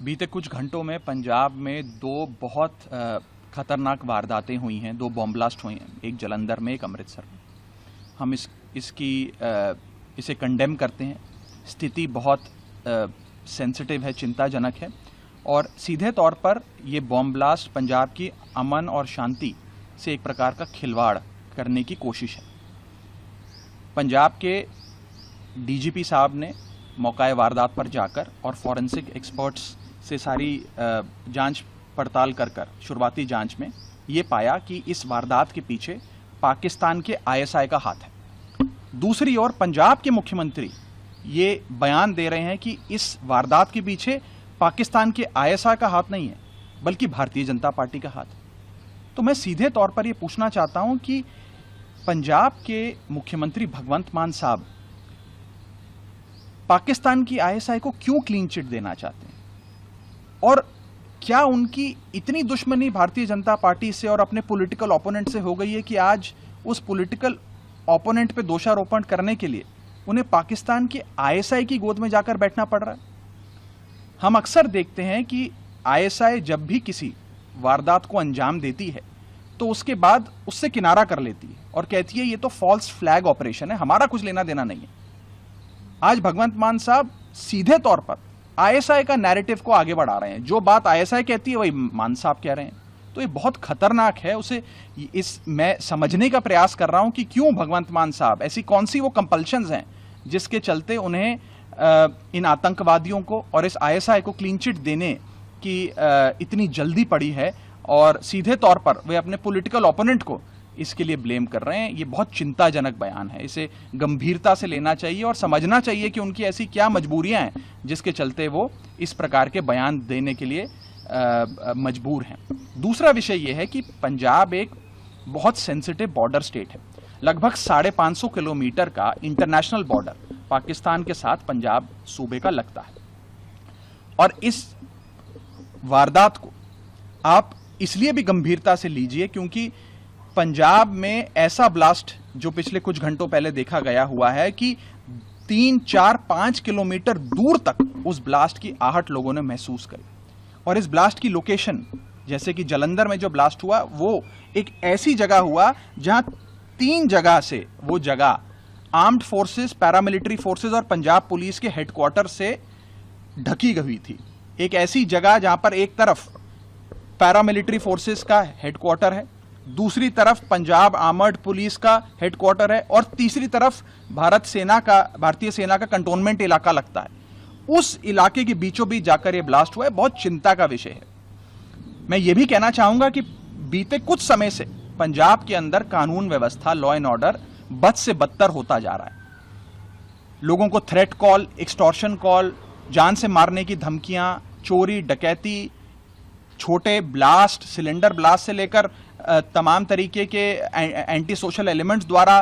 बीते कुछ घंटों में पंजाब में दो बहुत खतरनाक वारदातें हुई हैं, दो बॉम्ब ब्लास्ट हुए हैं, एक जलंधर में, एक अमृतसर में। हम इसे कंडेम करते हैं। स्थिति बहुत सेंसिटिव है, चिंताजनक है और सीधे तौर पर ये बॉम्ब ब्लास्ट पंजाब की अमन और शांति से एक प्रकार का खिलवाड़ करने की कोशिश है। पंजाब के डीजीपी साहब ने मौका वारदात पर जाकर और फॉरेंसिक एक्सपर्ट्स से सारी जांच पड़ताल कर शुरुआती जांच में ये पाया कि इस वारदात के पीछे पाकिस्तान के आईएसआई का हाथ है। दूसरी ओर पंजाब के मुख्यमंत्री ये बयान दे रहे हैं कि इस वारदात के पीछे पाकिस्तान के आईएसआई का हाथ नहीं है बल्कि भारतीय जनता पार्टी का हाथ है। तो मैं सीधे तौर पर यह पूछना चाहता हूं कि पंजाब के मुख्यमंत्री भगवंत मान साहब पाकिस्तान की आईएसआई को क्यों क्लीन चिट देना चाहते हैं और क्या उनकी इतनी दुश्मनी भारतीय जनता पार्टी से और अपने पॉलिटिकल ओपोनेंट से हो गई है कि आज उस पॉलिटिकल ओपोनेंट पे दोषारोपण करने के लिए उन्हें पाकिस्तान की आईएसआई की गोद में जाकर बैठना पड़ रहा है। हम अक्सर देखते हैं कि आईएसआई जब भी किसी वारदात को अंजाम देती है तो उसके बाद उससे किनारा कर लेती है और कहती है ये तो फॉल्स फ्लैग ऑपरेशन है, हमारा कुछ लेना देना नहीं है। आज भगवंत मान साहब सीधे तौर पर आईएसआई का नैरेटिव को आगे बढ़ा रहे हैं। जो बात आईएसआई कहती है वही मान साहब कह रहे हैं। तो ये बहुत खतरनाक है। मैं समझने का प्रयास कर रहा हूं कि क्यों भगवंत मान साहब, ऐसी कौन सी वो कंपल्शंस हैं जिसके चलते उन्हें इन आतंकवादियों को और इस आईएसआई को क्लीन चिट देने की इतनी जल्दी पड़ी है और सीधे तौर पर वे अपने पॉलिटिकल ओपोनेंट को इसके लिए ब्लेम कर रहे हैं। ये बहुत चिंताजनक बयान है। इसे गंभीरता से लेना चाहिए और समझना चाहिए कि उनकी ऐसी क्या मजबूरियां हैं जिसके चलते वो इस प्रकार के बयान देने के लिए मजबूर हैं। दूसरा विषय यह है कि पंजाब एक बहुत सेंसिटिव बॉर्डर स्टेट है। लगभग 550 किलोमीटर का इंटरनेशनल बॉर्डर पाकिस्तान के साथ पंजाब सूबे का लगता है और इस वारदात को आप इसलिए भी गंभीरता से लीजिए क्योंकि पंजाब में ऐसा ब्लास्ट जो पिछले कुछ घंटों पहले देखा गया हुआ है कि 3, 4, 5 किलोमीटर दूर तक उस ब्लास्ट की आहट लोगों ने महसूस करी। और इस ब्लास्ट की लोकेशन, जैसे कि जलंधर में जो ब्लास्ट हुआ, वो एक ऐसी जगह हुआ जहां 3 जगह से वो जगह आर्म्ड फोर्सेस, पैरामिलिट्री फोर्सेस और पंजाब पुलिस के हेडक्वार्टर से ढकी गई थी। एक ऐसी जगह जहां पर एक तरफ पैरामिलिट्री फोर्सेस का हेडक्वार्टर है, दूसरी तरफ पंजाब आर्मर्ड पुलिस का हेडक्वार्टर है और तीसरी तरफ भारतीय सेना का कंटोनमेंट इलाका लगता है। उस इलाके के बीचों बीच जाकर यह ब्लास्ट हुआ है। बहुत चिंता का विषय है। मैं यह भी कहना चाहूंगा कि बीते कुछ समय से पंजाब के अंदर कानून व्यवस्था, लॉ एंड ऑर्डर बद से बदतर होता जा रहा है। लोगों को थ्रेट कॉल, एक्सटॉर्शन कॉल, जान से मारने की धमकियां, चोरी, डकैती, छोटे ब्लास्ट, सिलेंडर ब्लास्ट से लेकर तमाम तरीके के एंटी सोशल एलिमेंट्स द्वारा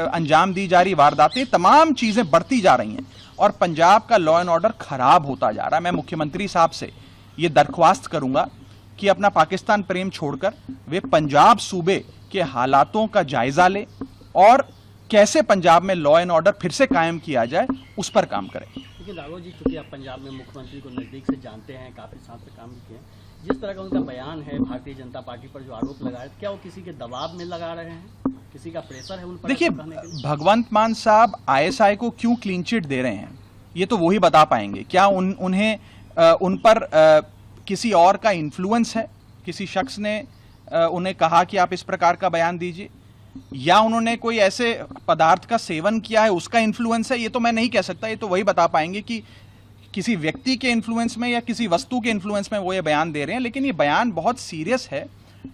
अंजाम दी जा रही वारदातें, तमाम चीजें बढ़ती जा रही हैं और पंजाब का लॉ एंड ऑर्डर खराब होता जा रहा है। मैं मुख्यमंत्री साहब से ये दरख्वास्त करूंगा कि अपना पाकिस्तान प्रेम छोड़कर वे पंजाब सूबे के हालातों का जायजा ले और कैसे पंजाब में लॉ एंड ऑर्डर फिर से कायम किया जाए उस पर काम करें। लेकिन राघव जी, चूंकि आप पंजाब में मुख्यमंत्री को नजदीक से जानते हैं, काफी साल से काम किए हैं, जिस तरह का उनका बयान है भारतीय जनता पार्टी पर जो आरोप लगाए, क्या वो किसी के दबाव में लगा रहे हैं, किसी का प्रेशर है उन पर? देखिए, भगवंत मान साहब आईएसआई को क्यों क्लीन चिट दे रहे हैं ये तो वही बता पाएंगे। क्या उन पर किसी और का इन्फ्लुएंस है, किसी शख्स ने उन्हें कहा कि आप इस प्रकार का बयान दीजिए, या उन्होंने कोई ऐसे पदार्थ का सेवन किया है उसका इन्फ्लुएंस है, ये तो मैं नहीं कह सकता। ये तो वही बता पाएंगे कि किसी व्यक्ति के इन्फ्लुएंस में या किसी वस्तु के इन्फ्लुएंस में वो ये बयान दे रहे हैं। लेकिन ये बयान बहुत सीरियस है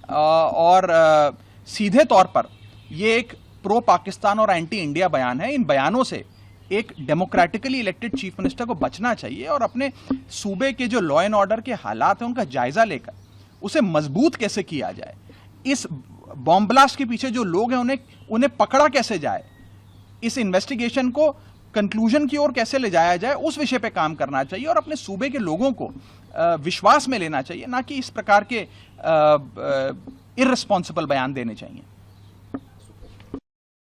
और सीधे तौर पर ये एक प्रो पाकिस्तान और एंटी इंडिया बयान है। इन बयानों से एक डेमोक्रेटिकली इलेक्टेड चीफ मिनिस्टर को बचना चाहिए और अपने सूबे के जो लॉ एंड ऑर्डर के हालात हैं उनका जायजा लेकर उसे मजबूत कैसे किया जाए, इस बॉम्ब ब्लास्ट के पीछे जो लोग हैं उन्हें पकड़ा कैसे जाए, इस इन्वेस्टिगेशन को कंक्लूजन की ओर कैसे ले जाया जाए, उस विषय पे काम करना चाहिए और अपने सूबे के लोगों को विश्वास में लेना चाहिए, ना कि इस प्रकार के इर्रेस्पॉन्सिबल बयान देने चाहिए।